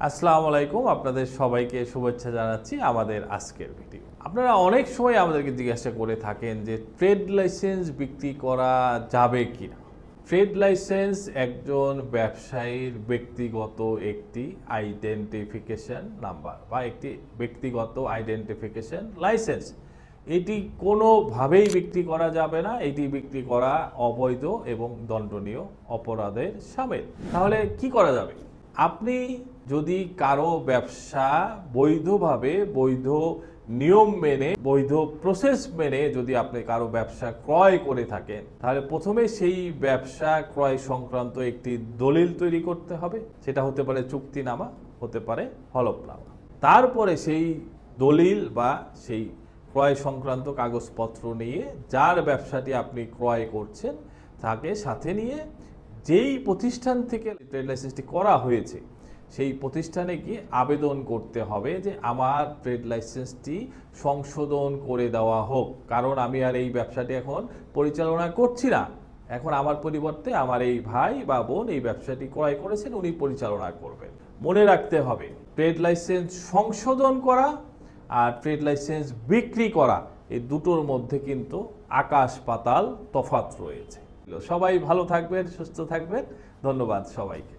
আসসালামু আলাইকুম, আপনাদের সবাইকে শুভেচ্ছা জানাচ্ছি আমাদের আজকের ভিডিও। আপনারা অনেক সময় আমাদেরকে জিজ্ঞাসা করে থাকেন যে ট্রেড লাইসেন্স বিক্রি করা যাবে কিনা। ট্রেড লাইসেন্স একজন ব্যবসায়ীর ব্যক্তিগত একটি আইডেন্টিফিকেশন নাম্বার বা একটি ব্যক্তিগত আইডেন্টিফিকেশন লাইসেন্স। এটি কোনোভাবেই বিক্রি করা যাবে না। এটি বিক্রি করা অবৈধ এবং দণ্ডনীয় অপরাধের শামিল। তাহলে কি করা যাবে? আপনি যদি কারো ব্যবসা বৈধভাবে, বৈধ নিয়ম মেনে, বৈধ প্রসেস মেনে যদি আপনি কারো ব্যবসা ক্রয় করে থাকেন, তাহলে প্রথমে সেই ব্যবসা ক্রয় সংক্রান্ত একটি দলিল তৈরি করতে হবে। সেটা হতে পারে চুক্তিনামা, হতে পারে হলফনামা। তারপরে সেই দলিল বা সেই ক্রয় সংক্রান্ত কাগজপত্র নিয়ে যার ব্যবসাটি আপনি ক্রয় করছেন তাকে সাথে নিয়ে যেই প্রতিষ্ঠান থেকে ট্রেড লাইসেন্সটি করা হয়েছে সেই প্রতিষ্ঠানে গিয়ে আবেদন করতে হবে যে আমার ট্রেড লাইসেন্সটি সংশোধন করে দেওয়া হোক, কারণ আমি আর এই ব্যবসাটি এখন পরিচালনা করছি না। এখন আমার পরিবর্তে আমার এই ভাই বা বোন এই ব্যবসাটি ক্রয় করেছেন, উনি পরিচালনা করবেন। মনে রাখতে হবে, ট্রেড লাইসেন্স সংশোধন করা আর ট্রেড লাইসেন্স বিক্রি করা এই দুটোর মধ্যে কিন্তু আকাশ পাতাল তফাৎ রয়েছে। সবাই ভালো থাকবেন, সুস্থ থাকবেন। ধন্যবাদ সবাইকে।